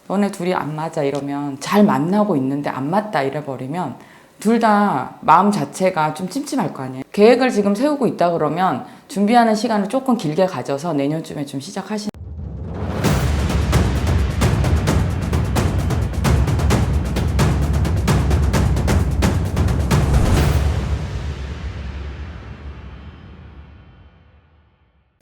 너네 둘이 안 맞아 이러면 잘 만나고 있는데 안 맞다 이래버리면 둘 다 마음 자체가 좀 찜찜할 거 아니에요. 계획을 지금 세우고 있다 그러면 준비하는 시간을 조금 길게 가져서 내년쯤에 좀 시작하시는.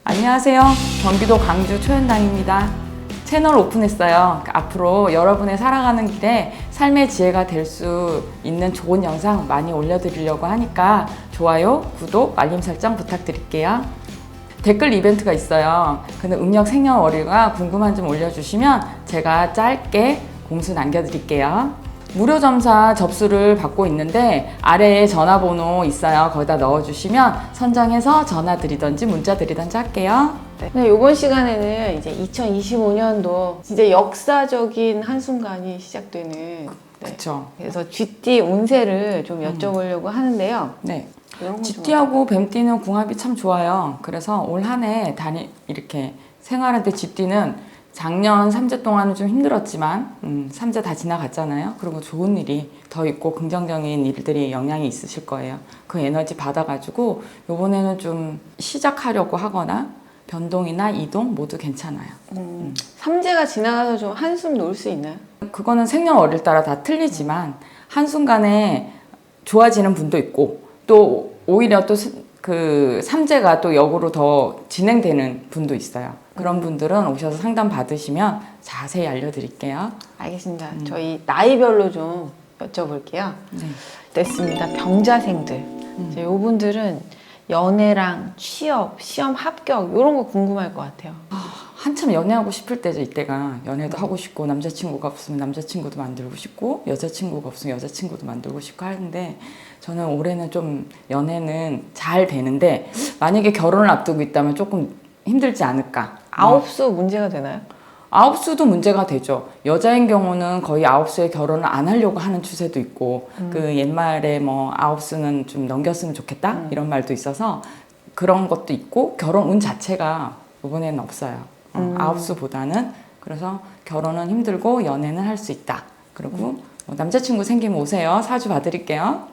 안녕하세요. 경기도 광주 초연당입니다. 채널 오픈했어요. 앞으로 여러분의 살아가는 길에 삶의 지혜가 될 수 있는 좋은 영상 많이 올려드리려고 하니까 좋아요, 구독, 알림 설정 부탁드릴게요. 댓글 이벤트가 있어요. 근데 음력 생년월일과 궁금한 점 올려주시면 제가 짧게 공수 남겨드릴게요. 무료 점사 접수를 받고 있는데 아래에 전화번호 있어요. 거기다 넣어주시면 선정해서 전화 드리던지 문자 드리던지 할게요. 네, 이번 시간에는 이제 2025년도 진짜 역사적인 한순간이 시작되는. 네. 그쵸. 그래서 쥐띠 운세를 좀 여쭤보려고 하는데요. 네. 이런 거 쥐띠하고 뱀띠는 궁합이 참 좋아요. 그래서 올 한 해 이렇게 생활할 때 쥐띠는 작년 3재 동안은 좀 힘들었지만 3재 다 지나갔잖아요. 그리고 좋은 일이 더 있고 긍정적인 일들이 영향이 있으실 거예요. 그 에너지 받아가지고 이번에는 좀 시작하려고 하거나 변동이나 이동 모두 괜찮아요. 삼재가 지나가서 좀 한숨 놓을 수 있나요? 그거는 생년월일 따라 다 틀리지만 한순간에 좋아지는 분도 있고 또 오히려 또 그 삼재가 또 역으로 더 진행되는 분도 있어요. 그런 분들은 오셔서 상담 받으시면 자세히 알려드릴게요. 알겠습니다. 저희 나이별로 좀 여쭤볼게요. 네. 됐습니다. 병자생들. 이제 요분들은 연애랑 취업, 시험 합격 이런 거 궁금할 것 같아요. 한참 연애하고 싶을 때죠. 이때가 연애도 하고 싶고 남자친구가 없으면 남자친구도 만들고 싶고 여자친구가 없으면 여자친구도 만들고 싶고 하는데 저는 올해는 좀 연애는 잘 되는데 만약에 결혼을 앞두고 있다면 조금 힘들지 않을까. 아홉수 문제가 되나요? 아홉수도 문제가 되죠. 여자인 경우는 거의 아홉수에 결혼을 안 하려고 하는 추세도 있고 그 옛말에 뭐 아홉수는 좀 넘겼으면 좋겠다 이런 말도 있어서 그런 것도 있고 결혼 운 자체가 이번에는 없어요. 아홉수보다는. 그래서 결혼은 힘들고 연애는 할 수 있다. 그리고 뭐 남자친구 생기면 오세요. 사주 봐드릴게요.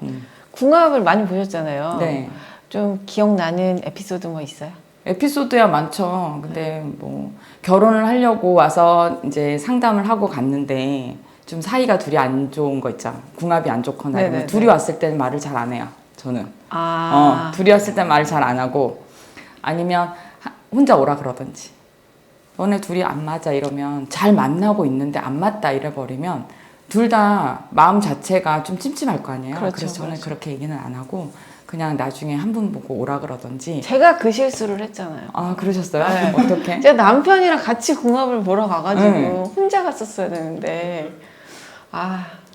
궁합을 많이 보셨잖아요. 네. 좀 기억나는 에피소드 뭐 있어요? 에피소드야 많죠. 근데 뭐 결혼을 하려고 와서 이제 상담을 하고 갔는데 좀 사이가 둘이 안 좋은 거 있잖아. 궁합이 안 좋거나 이러면 둘이 왔을 때는 말을 잘 안 해요. 저는. 둘이 왔을 때 말을 잘 안 하고 아니면 혼자 오라 그러든지. 너네 둘이 안 맞아 이러면 잘 만나고 있는데 안 맞다 이래버리면 둘 다 마음 자체가 좀 찜찜할 거 아니에요. 그렇죠, 그래서 저는 그렇죠. 그렇게 얘기는 안 하고 그냥 나중에 한 분 보고 오라 그러든지. 제가 그 실수를 했잖아요. 아, 그러셨어요? 네. 어떻게? 제가 남편이랑 같이 궁합을 보러 가가지고 네. 혼자 갔었어야 되는데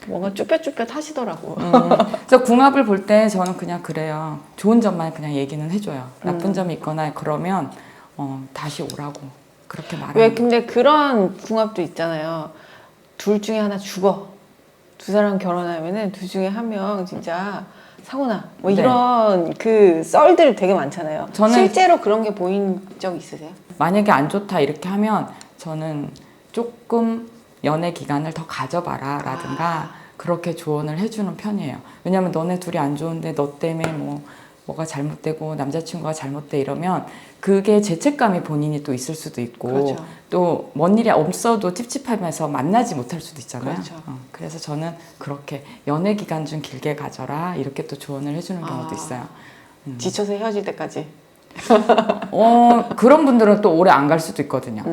뭔가 쭈뼛쭈뼛 하시더라고. 그래서 궁합을 볼 때 저는 그냥 그래요. 좋은 점만 그냥 얘기는 해줘요. 나쁜 점이 있거나 그러면 다시 오라고 그렇게 말해요. 왜 근데 그런 궁합도 있잖아요. 둘 중에 하나 죽어. 두 사람 결혼하면은 둘 중에 한 명 진짜 사고나 뭐 네. 이런 그 썰들이 되게 많잖아요. 저는 실제로 그런 게 보인 적 있으세요? 만약에 안 좋다 이렇게 하면 저는 조금 연애 기간을 더 가져봐라 라든가 그렇게 조언을 해주는 편이에요. 왜냐면 너네 둘이 안 좋은데 너 때문에 뭐가 잘못되고 남자친구가 잘못돼 이러면 그게 죄책감이 본인이 또 있을 수도 있고 그렇죠. 또 뭔 일이 없어도 찝찝하면서 만나지 못할 수도 있잖아요. 그렇죠. 그래서 저는 그렇게 연애 기간 좀 길게 가져라 이렇게 또 조언을 해주는 경우도 있어요. 지쳐서 헤어질 때까지. 그런 분들은 또 오래 안 갈 수도 있거든요.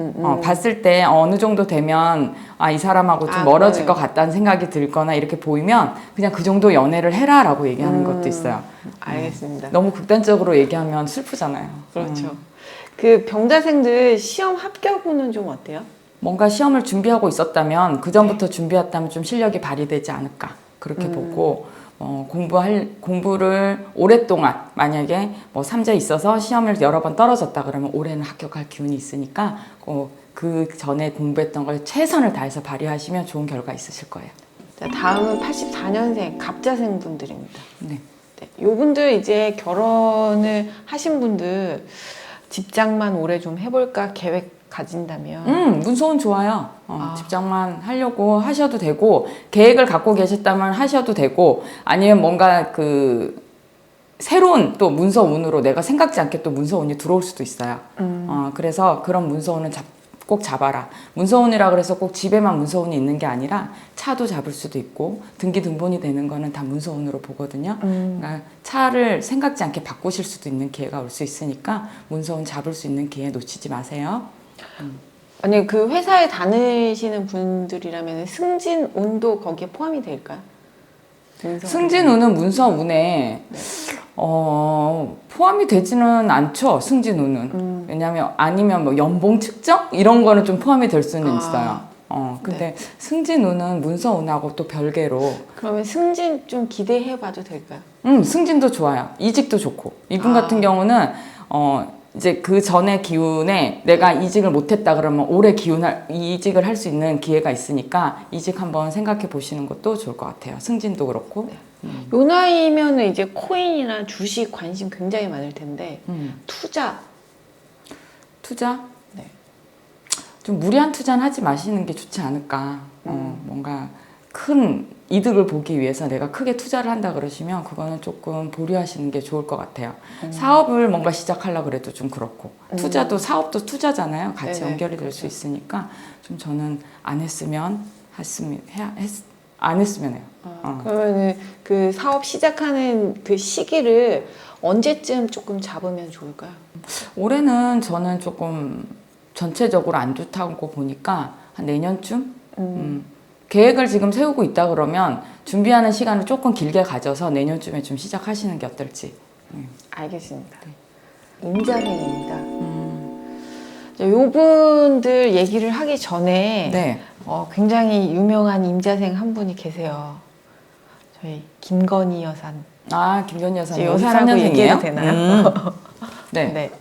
봤을 때 어느 정도 되면 이 사람하고 좀 멀어질 것 같다는 생각이 들거나 이렇게 보이면 그냥 그 정도 연애를 해라라고 얘기하는 것도 있어요. 알겠습니다. 너무 극단적으로 얘기하면 슬프잖아요. 그렇죠. 그 병자생들 시험 합격은 좀 어때요? 뭔가 시험을 준비하고 있었다면 그 전부터 준비했다면 좀 실력이 발휘되지 않을까 그렇게 보고 공부를 오랫동안 만약에 뭐 3재 있어서 시험을 여러 번 떨어졌다 그러면 올해는 합격할 기운이 있으니까 그 전에 공부했던 걸 최선을 다해서 발휘하시면 좋은 결과 있으실 거예요. 자, 다음은 84년생 갑자생 분들입니다. 네. 네, 요분들 이제 결혼을 하신 분들 직장만 올해 좀 해볼까 계획 가진다면 문서운 좋아요. 아. 집장만 하려고 하셔도 되고, 계획을 갖고 계셨다면 하셔도 되고, 아니면 뭔가 새로운 또 문서운으로 내가 생각지 않게 또 문서운이 들어올 수도 있어요. 그래서 그런 문서운은 꼭 잡아라. 문서운이라 그래서 꼭 집에만 문서운이 있는 게 아니라 차도 잡을 수도 있고, 등기등본이 되는 거는 다 문서운으로 보거든요. 그러니까 차를 생각지 않게 바꾸실 수도 있는 기회가 올 수 있으니까 문서운 잡을 수 있는 기회 놓치지 마세요. 아니 그 회사에 다니시는 분들이라면 승진운도 거기에 포함이 될까요? 승진운은 문서운에 포함이 되지는 않죠. 승진운은. 왜냐하면 아니면 뭐 연봉 측정 이런 거는 좀 포함이 될 수는 있어요. 근데 승진운은 문서운하고 또 별개로. 그러면 승진 좀 기대해봐도 될까요? 승진도 좋아요. 이직도 좋고. 이분 같은 경우는 이제 그 전에 기운에 내가 이직을 못했다 그러면 올해 이직을 할 수 있는 기회가 있으니까 이직 한번 생각해 보시는 것도 좋을 것 같아요. 승진도 그렇고. 요 나이면 이제 코인이나 주식 관심 굉장히 많을 텐데 투자. 네. 좀 무리한 투자는 하지 마시는 게 좋지 않을까. 뭔가 큰 이득을 보기 위해서 내가 크게 투자를 한다 그러시면 그거는 조금 보류하시는 게 좋을 것 같아요. 사업을 뭔가 시작하려고 그래도 좀 그렇고 투자도 사업도 투자잖아요. 같이 네네, 연결이 될 수 그렇죠. 있으니까 좀 저는 안 했으면 해요. 그러면은 그 사업 시작하는 그 시기를 언제쯤 조금 잡으면 좋을까요? 올해는 저는 조금 전체적으로 안 좋다고 보니까 한 내년쯤? 계획을 지금 세우고 있다 그러면 준비하는 시간을 조금 길게 가져서 내년쯤에 좀 시작하시는 게 어떨지. 알겠습니다. 임자생입니다. 요분들 얘기를 하기 전에 네. 굉장히 유명한 임자생 한 분이 계세요. 저희 김건희 여산. 김건희 여사님 여사라고 53년생이에요? 얘기해도 되나요? 네. 네.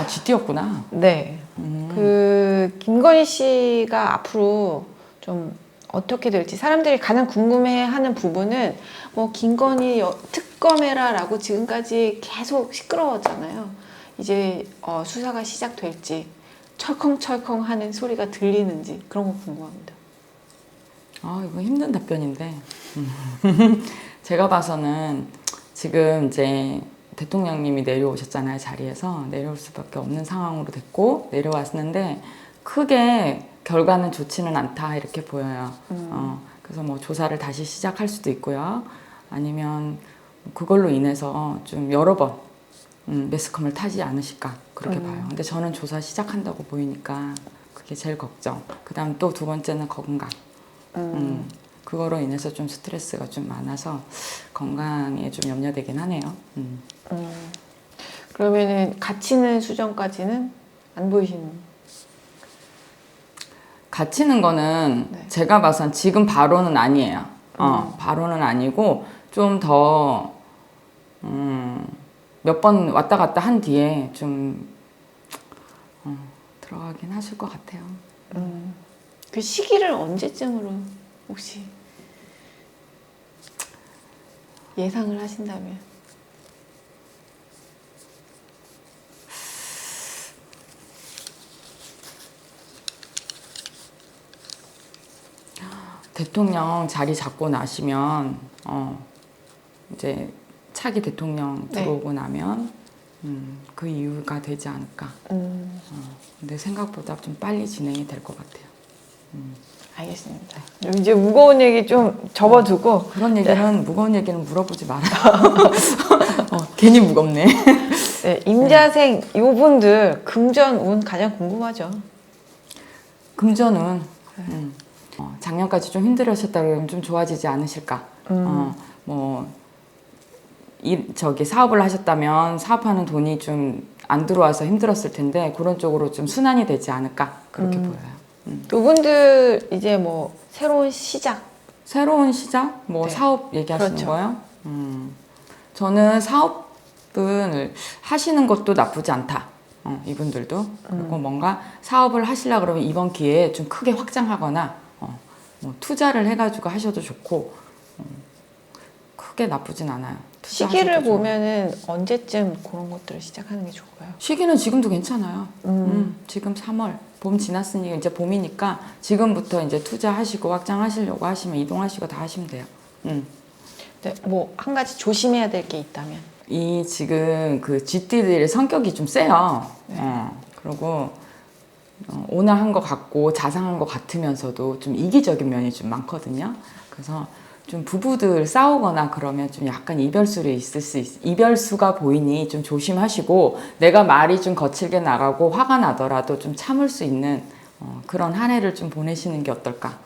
GT였구나. 네. 그 김건희 씨가 앞으로 좀 어떻게 될지 사람들이 가장 궁금해하는 부분은 뭐 김건희 특검해라라고 지금까지 계속 시끄러웠잖아요. 이제 수사가 시작될지 철컹철컹 하는 소리가 들리는지 그런 거 궁금합니다. 이거 힘든 답변인데 제가 봐서는 지금 이제 대통령님이 내려오셨잖아요. 자리에서 내려올 수밖에 없는 상황으로 됐고 내려왔는데 크게 결과는 좋지는 않다 이렇게 보여요. 그래서 뭐 조사를 다시 시작할 수도 있고요. 아니면 그걸로 인해서 좀 여러 번 매스컴을 타지 않으실까 그렇게 봐요. 근데 저는 조사 시작한다고 보이니까 그게 제일 걱정. 그다음 또 두 번째는 건강. 그거로 인해서 좀 스트레스가 좀 많아서 건강에 좀 염려되긴 하네요. 그러면은 갇히는 수정까지는 안 보이시는? 갇히는 거는 네. 제가 봐선 지금 바로는 아니에요. 바로는 아니고 좀 더 몇 번 왔다 갔다 한 뒤에 좀 들어가긴 하실 것 같아요. 그 시기를 언제쯤으로 혹시 예상을 하신다면? 대통령 자리 잡고 나시면 이제 차기 대통령 들어오고 나면 그 이유가 되지 않을까. 근데 생각보다 좀 빨리 진행이 될 것 같아요. 알겠습니다. 이제 무거운 얘기 좀 접어두고 그런 얘기는 무거운 얘기는 물어보지 말아요. 괜히 무겁네. 네, 임자생 요분들 금전 운 가장 궁금하죠. 금전은 작년까지 좀 힘들으셨다 그러면 좀 좋아지지 않으실까. 사업을 하셨다면 사업하는 돈이 좀 안 들어와서 힘들었을 텐데 그런 쪽으로 좀 순환이 되지 않을까 그렇게 보여요. 요분들 이제 뭐 새로운 시작. 새로운 시작? 뭐 네. 사업 얘기하시는 그렇죠. 거예요? 저는 사업을 하시는 것도 나쁘지 않다. 이분들도. 그리고 뭔가 사업을 하시려고 그러면 이번 기회에 좀 크게 확장하거나 뭐 투자를 해가지고 하셔도 좋고 크게 나쁘진 않아요. 시기를 투자하셔도 좋아요. 보면은 언제쯤 그런 것들을 시작하는 게 좋을까요? 시기는 지금도 괜찮아요. 지금 3월 봄 지났으니 이제 봄이니까 지금부터 이제 투자하시고 확장하시려고 하시면 이동하시고 다 하시면 돼요. 네, 뭐 한 가지 조심해야 될 게 있다면. 이 지금 그 쥐띠들의 성격이 좀 세요. 네. 그리고 온화한 것 같고 자상한 것 같으면서도 좀 이기적인 면이 좀 많거든요. 그래서 좀 부부들 싸우거나 그러면 좀 약간 이별수를 있을 수 이별수가 보이니 좀 조심하시고 내가 말이 좀 거칠게 나가고 화가 나더라도 좀 참을 수 있는 그런 한 해를 좀 보내시는 게 어떨까.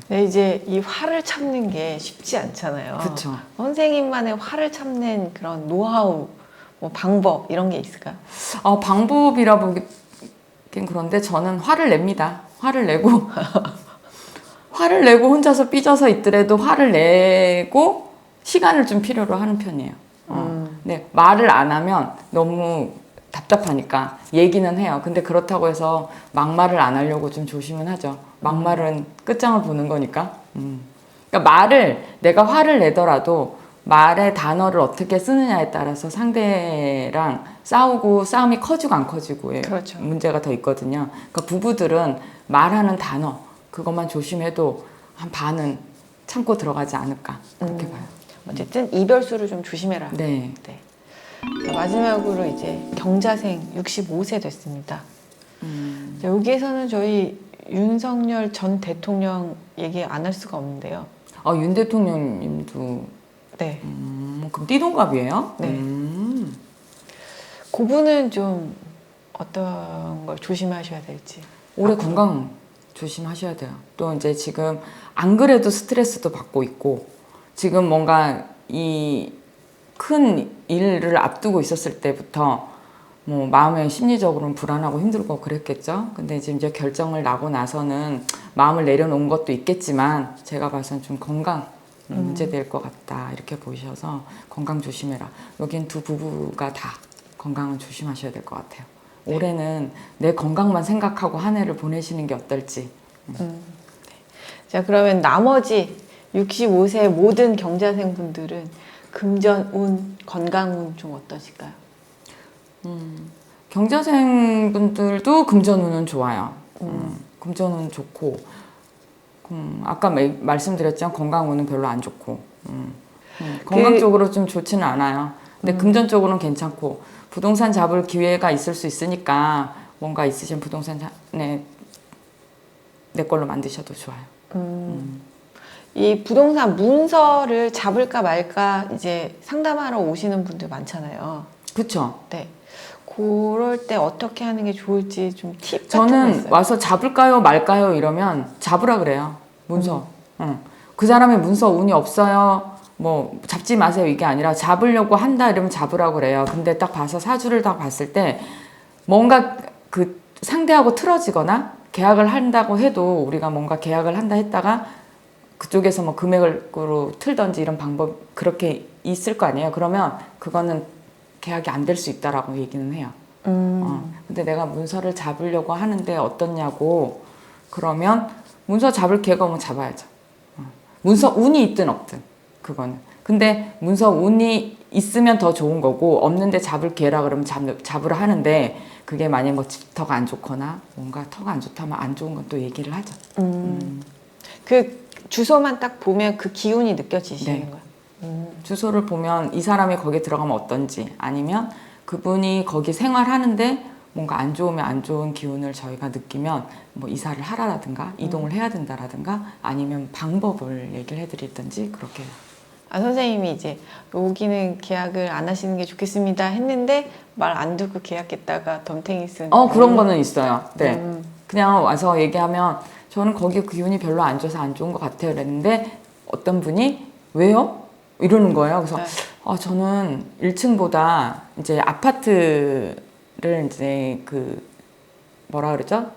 네, 이제 이 화를 참는 게 쉽지 않잖아요. 그쵸. 선생님만의 화를 참는 그런 노하우, 뭐 방법 이런 게 있을까요? 방법이라 보긴 그런데 저는 화를 냅니다. 화를 내고 화를 내고 혼자서 삐져서 있더라도 화를 내고 시간을 좀 필요로 하는 편이에요. 네, 말을 안 하면 너무 답답하니까 얘기는 해요. 근데 그렇다고 해서 막말을 안 하려고 좀 조심은 하죠. 막말은 끝장을 보는 거니까. 그러니까 내가 화를 내더라도 말의 단어를 어떻게 쓰느냐에 따라서 상대랑 싸움이 커지고 안 커지고의 그렇죠. 문제가 더 있거든요. 그러니까 부부들은 말하는 단어 그것만 조심해도 한 반은 참고 들어가지 않을까 그렇게 봐요. 어쨌든 이별수를 좀 조심해라. 네. 네. 자, 마지막으로 이제 경자생 65세 됐습니다. 자, 여기에서는 저희 윤석열 전 대통령 얘기 안 할 수가 없는데요. 윤 대통령님도 네. 그럼 띠동갑이에요? 네. 그분은 좀 어떤 걸 조심하셔야 될지. 올해 건강 조심하셔야 돼요. 또 이제 지금 안 그래도 스트레스도 받고 있고 지금 뭔가 이 큰 일을 앞두고 있었을 때부터 뭐 마음에 심리적으로는 불안하고 힘들고 그랬겠죠. 근데 이제 결정을 나고 나서는 마음을 내려놓은 것도 있겠지만 제가 봐서는 좀 건강 문제 될 것 같다 이렇게 보셔서 건강 조심해라. 여긴 두 부부가 다 건강은 조심하셔야 될 것 같아요. 네. 올해는 내 건강만 생각하고 한 해를 보내시는 게 어떨지. 자, 그러면 나머지 65세 모든 경자생 분들은 금전운, 건강운 좀 어떠실까요? 경자생 분들도 금전운은 좋아요. 금전운 좋고 아까 말씀드렸지만 건강운은 별로 안 좋고 건강 쪽으로 좀 좋지는 않아요. 근데 금전 쪽으로는 괜찮고 부동산 잡을 기회가 있을 수 있으니까 뭔가 있으신 부동산에 내 걸로 만드셔도 좋아요. 이 부동산 문서를 잡을까 말까 이제 상담하러 오시는 분들 많잖아요. 그렇죠. 네. 그럴 때 어떻게 하는 게 좋을지 좀 팁 같은 거 저는 있어요? 와서 잡을까요 말까요 이러면 잡으라 그래요. 문서. 그 사람의 문서 운이 없어요. 뭐 잡지 마세요 이게 아니라 잡으려고 한다 이러면 잡으라 그래요. 근데 딱 봐서 사주를 딱 봤을 때 뭔가 그 상대하고 틀어지거나 계약을 한다고 해도 우리가 뭔가 계약을 한다 했다가 그쪽에서 뭐 금액으로 틀던지 이런 방법 그렇게 있을 거 아니에요. 그러면 그거는 계약이 안 될 수 있다라고 얘기는 해요. 근데 내가 문서를 잡으려고 하는데 어떻냐고 그러면 문서 잡을 기회가 오면 잡아야죠. 문서 운이 있든 없든 그거는. 근데 문서 운이 있으면 더 좋은 거고 없는데 잡을 기회라 그러면 잡으라 하는데 그게 만약 뭐 집터가 안 좋거나 뭔가 터가 안 좋다면 안 좋은 건 또 얘기를 하죠. 그 주소만 딱 보면 그 기운이 느껴지시는 네. 거예요. 주소를 보면 이 사람이 거기에 들어가면 어떤지 아니면 그분이 거기 생활하는데 뭔가 안 좋으면 안 좋은 기운을 저희가 느끼면 뭐 이사를 하라라든가 이동을 해야 된다라든가 아니면 방법을 얘기를 해드리든지 그렇게 해요. 아, 선생님이 이제 여기는 계약을 안 하시는 게 좋겠습니다 했는데 말 안 듣고 계약했다가 덤탱이 쓴 그런 거는 있어요. 네. 그냥 와서 얘기하면 저는 거기 기운이 별로 안 좋아서 안 좋은 것 같아요. 그랬는데 어떤 분이 왜요? 이러는 거예요. 그래서 네. 저는 1층보다 이제 아파트를 이제 그 뭐라 그러죠?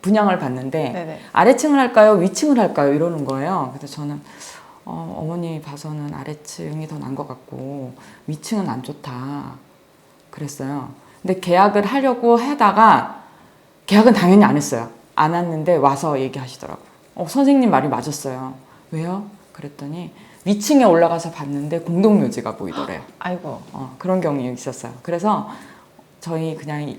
분양을 받는데 네네. 아래층을 할까요? 위층을 할까요? 이러는 거예요. 그래서 저는 어머니 봐서는 아래층이 더 나은 것 같고 위층은 안 좋다 그랬어요. 근데 계약을 하려고 하다가 계약은 당연히 안 했어요. 안 왔는데 와서 얘기하시더라고요. 선생님 말이 맞았어요. 왜요? 그랬더니 위층에 올라가서 봤는데 공동묘지가 보이더래요. 아이고. 그런 경우가 있었어요. 그래서 저희 그냥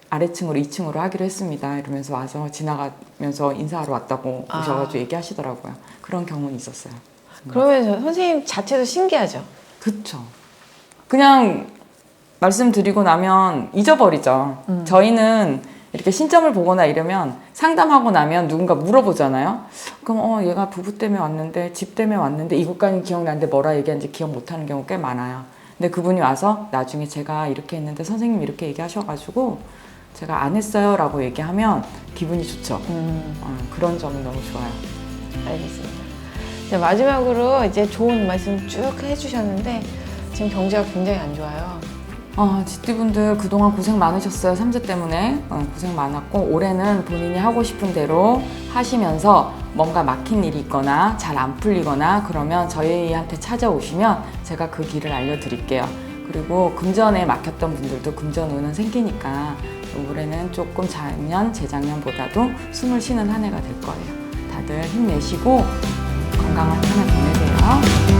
아래층으로 2층으로 하기로 했습니다. 이러면서 와서 지나가면서 인사하러 왔다고 오셔가지고 얘기하시더라고요. 그런 경우는 있었어요. 그러면 선생님 자체도 신기하죠? 그쵸. 그냥 말씀드리고 나면 잊어버리죠. 저희는 이렇게 신점을 보거나 이러면 상담하고 나면 누군가 물어보잖아요. 그럼 얘가 부부 때문에 왔는데 집 때문에 왔는데 이것까지는 기억나는데 뭐라 얘기하는지 기억 못하는 경우 꽤 많아요. 근데 그분이 와서 나중에 제가 이렇게 했는데 선생님 이렇게 얘기하셔가지고 제가 안 했어요 라고 얘기하면 기분이 좋죠. 그런 점이 너무 좋아요. 알겠습니다. 자, 마지막으로 이제 좋은 말씀 쭉 해주셨는데 지금 경제가 굉장히 안 좋아요. GT분들 그동안 고생 많으셨어요. 삼재 때문에 고생 많았고 올해는 본인이 하고 싶은 대로 하시면서 뭔가 막힌 일이 있거나 잘 안 풀리거나 그러면 저희한테 찾아오시면 제가 그 길을 알려드릴게요. 그리고 금전에 막혔던 분들도 금전운은 생기니까 올해는 조금 작년, 재작년보다도 숨을 쉬는 한 해가 될 거예요. 다들 힘내시고 건강한 한 해 보내세요.